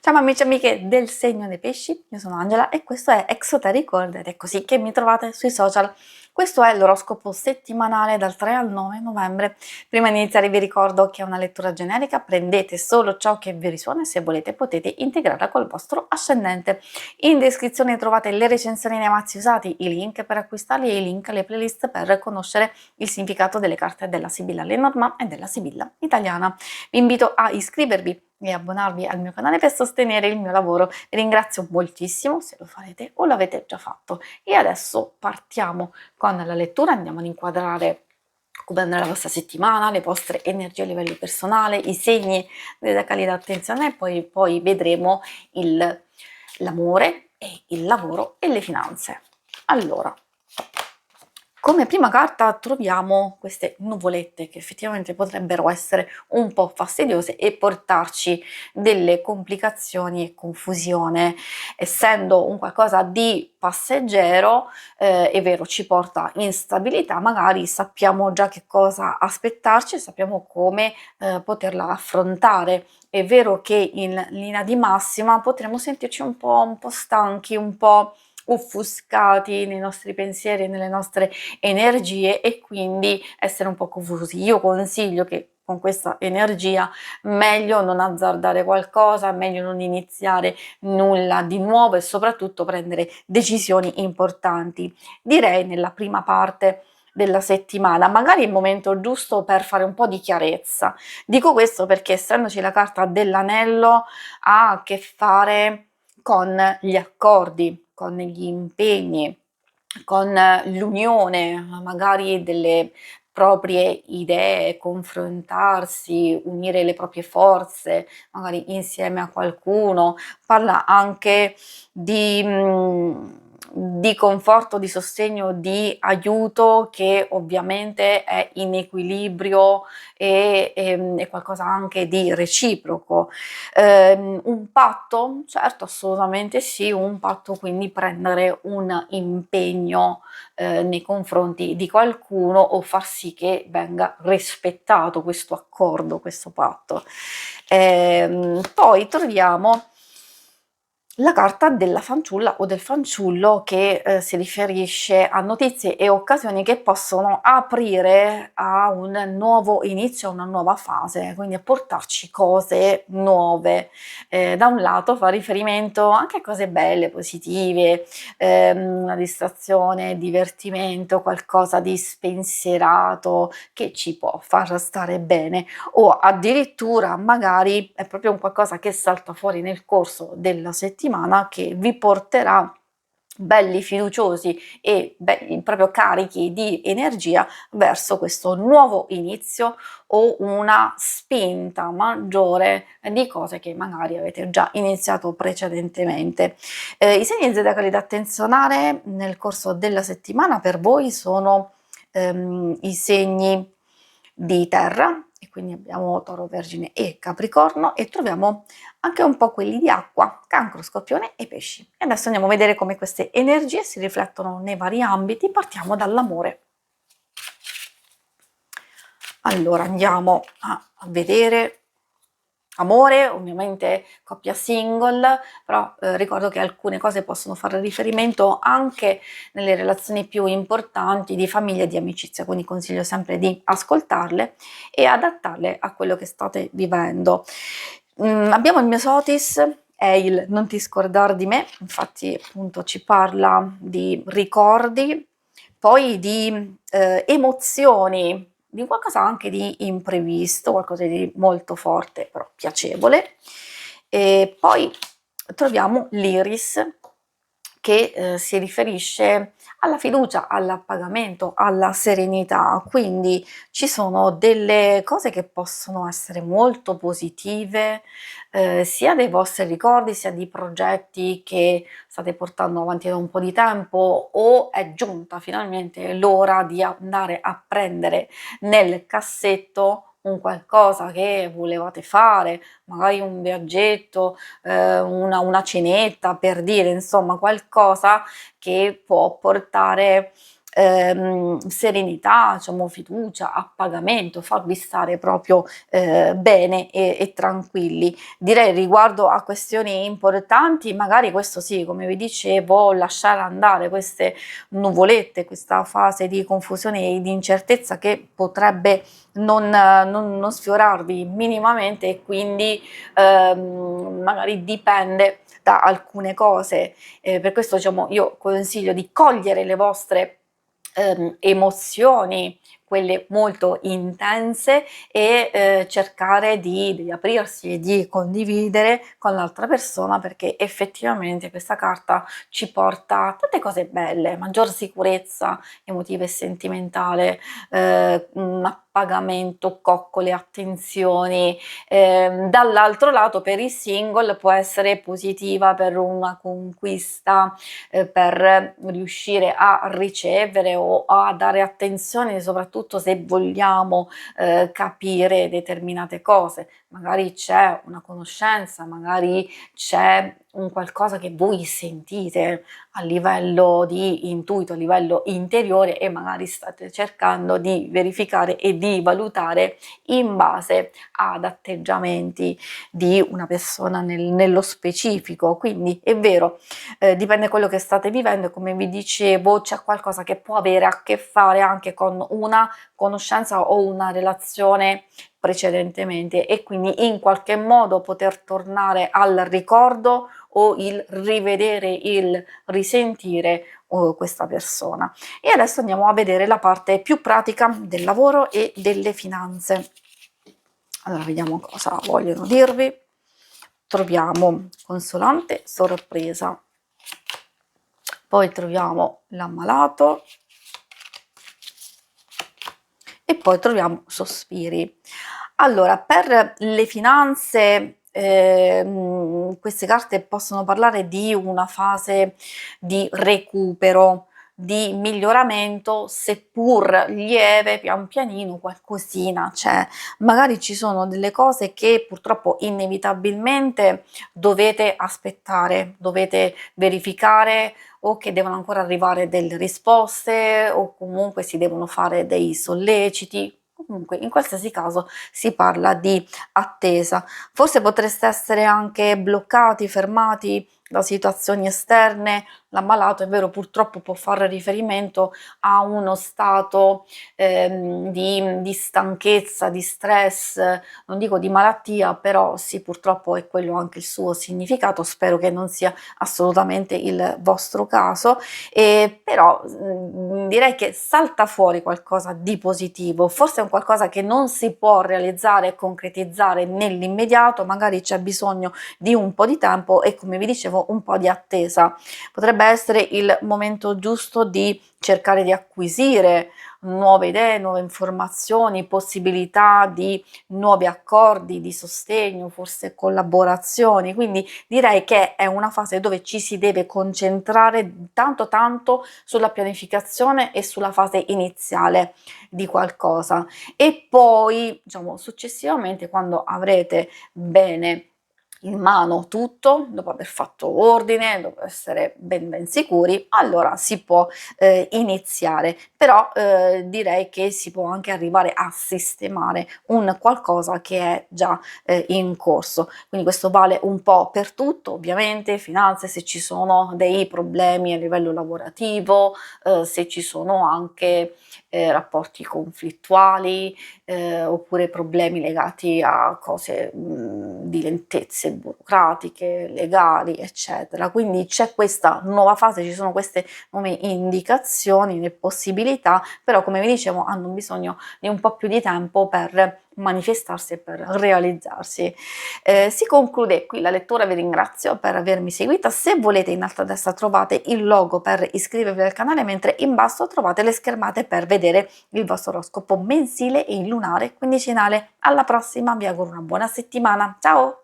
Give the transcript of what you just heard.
Ciao amici e amiche del segno dei pesci, io sono Angela e questo è Exotericord ed è così che mi trovate sui social. Questo è l'oroscopo settimanale dal 3 al 9 novembre. Prima di iniziare vi ricordo che è una lettura generica, prendete solo ciò che vi risuona e se volete potete integrarla col vostro ascendente. In descrizione trovate le recensioni nei mazzi usati, i link per acquistarli e i link alle playlist per conoscere il significato delle carte della Sibilla Lenormand e della Sibilla italiana. Vi invito a iscrivervi e abbonarvi al mio canale per sostenere il mio lavoro. Vi ringrazio moltissimo se lo farete o l'avete già fatto. E adesso partiamo con la lettura, andiamo ad inquadrare come andrà la vostra settimana, le vostre energie a livello personale, i segni dei decali d'attenzione e poi vedremo l'amore e il lavoro e le finanze. Allora, come prima carta troviamo queste nuvolette che effettivamente potrebbero essere un po' fastidiose e portarci delle complicazioni e confusione. Essendo un qualcosa di passeggero, è vero, ci porta instabilità, magari sappiamo già che cosa aspettarci e sappiamo come poterla affrontare. È vero che in linea di massima potremo sentirci un po' stanchi, un po' offuscati nei nostri pensieri e nelle nostre energie e quindi essere un po' confusi. Io consiglio che con questa energia meglio non azzardare qualcosa, meglio non iniziare nulla di nuovo e soprattutto prendere decisioni importanti. Direi nella prima parte della settimana, magari è il momento giusto per fare un po' di chiarezza. Dico questo perché essendoci la carta dell'anello ha a che fare con gli accordi, con gli impegni, con l'unione magari delle proprie idee, confrontarsi, unire le proprie forze, magari insieme a qualcuno. Parla anche di conforto, di sostegno, di aiuto che ovviamente è in equilibrio e è qualcosa anche di reciproco. Un patto? Certo, assolutamente sì, un patto, quindi prendere un impegno nei confronti di qualcuno o far sì che venga rispettato questo accordo, questo patto. Poi troviamo la carta della fanciulla o del fanciullo che si riferisce a notizie e occasioni che possono aprire a un nuovo inizio, a una nuova fase, quindi a portarci cose nuove. Da un lato fa riferimento anche a cose belle, positive, una distrazione, divertimento, qualcosa di spensierato che ci può far stare bene o addirittura magari è proprio un qualcosa che salta fuori nel corso della settimana che vi porterà belli fiduciosi e proprio carichi di energia verso questo nuovo inizio o una spinta maggiore di cose che magari avete già iniziato precedentemente. I segni zodiacali da attenzionare nel corso della settimana per voi sono i segni di terra, e quindi abbiamo Toro, Vergine e Capricorno, e troviamo anche un po' quelli di acqua, Cancro, Scorpione e Pesci. E adesso andiamo a vedere come queste energie si riflettono nei vari ambiti. Partiamo dall'amore. Allora andiamo a vedere amore, ovviamente coppia single, però ricordo che alcune cose possono fare riferimento anche nelle relazioni più importanti di famiglia e di amicizia, quindi consiglio sempre di ascoltarle e adattarle a quello che state vivendo. Abbiamo il Myosotis, è il non ti scordare di me, infatti appunto ci parla di ricordi, poi di emozioni, di qualcosa anche di imprevisto, qualcosa di molto forte però piacevole. E poi troviamo l'Iris che si riferisce alla fiducia, all'appagamento, alla serenità, quindi ci sono delle cose che possono essere molto positive, sia dei vostri ricordi, sia di progetti che state portando avanti da un po' di tempo o è giunta finalmente l'ora di andare a prendere nel cassetto un qualcosa che volevate fare, magari un viaggetto, una cenetta per dire, insomma qualcosa che può portare serenità, diciamo fiducia, appagamento, farvi stare proprio bene e tranquilli. Direi riguardo a questioni importanti, magari questo sì, come vi dicevo, lasciare andare queste nuvolette, questa fase di confusione e di incertezza che potrebbe non sfiorarvi minimamente, e quindi magari dipende da alcune cose. Per questo diciamo io consiglio di cogliere le vostre emozioni, quelle molto intense, e cercare di aprirsi e di condividere con l'altra persona, perché effettivamente questa carta ci porta tante cose belle: maggior sicurezza emotiva e sentimentale, appagamento, coccole, attenzioni. Dall'altro lato per il single può essere positiva per una conquista, per riuscire a ricevere o a dare attenzione, soprattutto se vogliamo capire determinate cose. Magari c'è una conoscenza, magari c'è un qualcosa che voi sentite a livello di intuito, a livello interiore, e magari state cercando di verificare e di valutare in base ad atteggiamenti di una persona nello specifico. Quindi è vero, dipende da quello che state vivendo, e come vi dicevo c'è qualcosa che può avere a che fare anche con una conoscenza o una relazione precedentemente, e quindi in qualche modo poter tornare al ricordo o il rivedere, il risentire questa persona. E adesso andiamo a vedere la parte più pratica del lavoro e delle finanze. Allora vediamo cosa vogliono dirvi. Troviamo consolante, sorpresa, poi troviamo l'ammalato e poi troviamo sospiri. Allora, per le finanze queste carte possono parlare di una fase di recupero, di miglioramento, seppur lieve, pian pianino qualcosina c'è. Magari ci sono delle cose che purtroppo inevitabilmente dovete aspettare, dovete verificare, o che devono ancora arrivare delle risposte, o comunque si devono fare dei solleciti. Comunque in qualsiasi caso si parla di attesa. Forse potreste essere anche bloccati, fermati da situazioni esterne. L'ammalato, è vero, purtroppo può fare riferimento a uno stato di stanchezza, di stress, non dico di malattia, però sì, purtroppo è quello anche il suo significato. Spero che non sia assolutamente il vostro caso, però direi che salta fuori qualcosa di positivo. Forse è un qualcosa che non si può realizzare e concretizzare nell'immediato, magari c'è bisogno di un po' di tempo e, come vi dicevo, un po' di attesa. Potrebbe essere il momento giusto di cercare di acquisire nuove idee, nuove informazioni, possibilità di nuovi accordi di sostegno, forse collaborazioni. Quindi direi che è una fase dove ci si deve concentrare tanto sulla pianificazione e sulla fase iniziale di qualcosa, e poi diciamo successivamente, quando avrete bene in mano tutto, dopo aver fatto ordine, dopo essere ben sicuri, allora si può iniziare. Però direi che si può anche arrivare a sistemare un qualcosa che è già in corso. Quindi questo vale un po' per tutto, ovviamente. Finanze, se ci sono dei problemi a livello lavorativo, se ci sono anche rapporti conflittuali, oppure problemi legati a cose di lentezze burocratiche, legali, eccetera. Quindi c'è questa nuova fase, ci sono queste nuove indicazioni, le possibilità, però come vi dicevo hanno bisogno di un po' più di tempo per manifestarsi e per realizzarsi. Si conclude qui la lettura, vi ringrazio per avermi seguita. Se volete, in alto a destra trovate il logo per iscrivervi al canale, mentre in basso trovate le schermate per vedere il vostro oroscopo mensile e il lunare quindicinale. Alla prossima, vi auguro una buona settimana, ciao!